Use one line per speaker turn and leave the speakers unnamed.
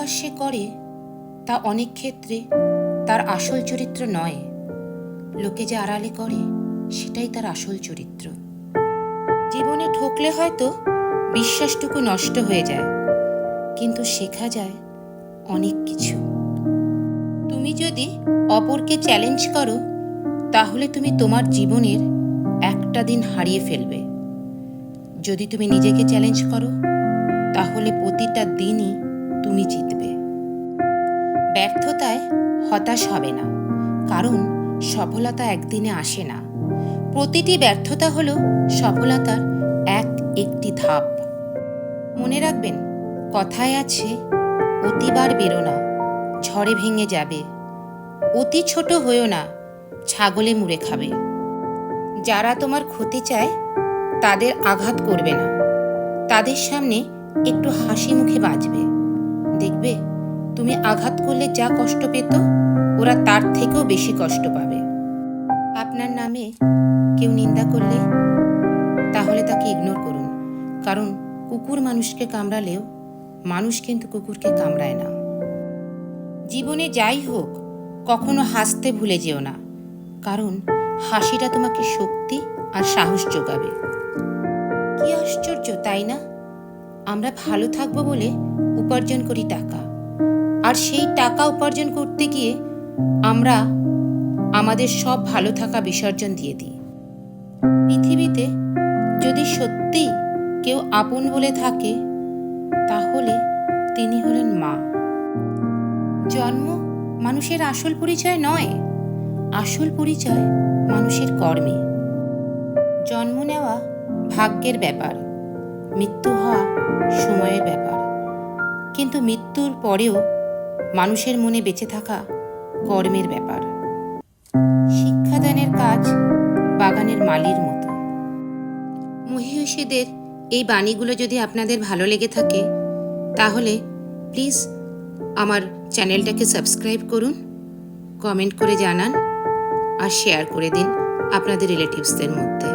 কাজ সে করে তা অনেক ক্ষেত্রে তার আসল চরিত্র নয়, লোকে যা আড়ালে করে সেটাই তার আসল চরিত্র। জীবনে ঠকলে হয়তো বিশ্বাসটুকু নষ্ট হয়ে যায়, কিন্তু শেখা যায় অনেক কিছু। তুমি যদি অপরকে চ্যালেঞ্জ করো, তাহলে তুমি তোমার জীবনের একটা দিন হারিয়ে ফেলবে। যদি তুমি নিজেকে চ্যালেঞ্জ করো, তাহলে প্রতিটা দিনই তুমি জিতবে। ব্যর্থতায় হতাশ হবে না, কারণ সফলতা একদিনে আসে না। প্রতিটি ব্যর্থতা হলো সফলতার একটি ধাপ। মনে রাখবেন, কথায় আছে, অতিবার বেরো না, ঝড়ে ভেঙে যাবে। অতি ছোট হয়েও না, ছাগলে মুড়ে খাবে। যারা তোমার ক্ষতি চায় তাদের আঘাত করবে না, তাদের সামনে একটু হাসি মুখে বাঁচবে। দেখবে, তুমি আঘাত করলে যা কষ্ট পেত, ওরা তার থেকেও বেশি কষ্ট পাবে। আপনার নামে কেউ নিন্দা করলে তাহলে তাকে ইগনোর করুন, কারণ কুকুর মানুষকে কামড়ালেও মানুষ কিন্তু কুকুরকে কামড়ায় না। জীবনে যাই হোক, কখনো হাসতে ভুলে যেও না, কারণ হাসিটা তোমাকে শক্তি আর সাহস যোগাবে। কি আশ্চর্য, তাই না? আমরা ভালো থাকবো বলে উপার্জন করি টাকা, আর সেই টাকা উপার্জন করতে গিয়ে আমরা আমাদের সব ভালো থাকা বিসর্জন দিয়ে দিই। পৃথিবীতে যদি সত্যি কেউ আপন বলে থাকে, তাহলে তিনি হলেন মা। জন্ম মানুষের আসল পরিচয় নয়, আসল পরিচয় মানুষের কর্মে। জন্ম নেওয়া ভাগ্যের ব্যাপার, মৃত্যু হওয়া সময়ের ব্যাপার, কিন্তু মৃত্যুর পরেও মানুষের মনে বেঁচে থাকা কর্মের ব্যাপার। শিক্ষাদানের কাজ বাগানের মালির মতো। মহিষীদের এই বাণীগুলো যদি আপনাদের ভালো লেগে থাকে, তাহলে প্লিজ আমার চ্যানেলটাকে সাবস্ক্রাইব করুন, কমেন্ট করে জানান, আর শেয়ার করে দিন আপনাদের রিলেটিভসদের মধ্যে।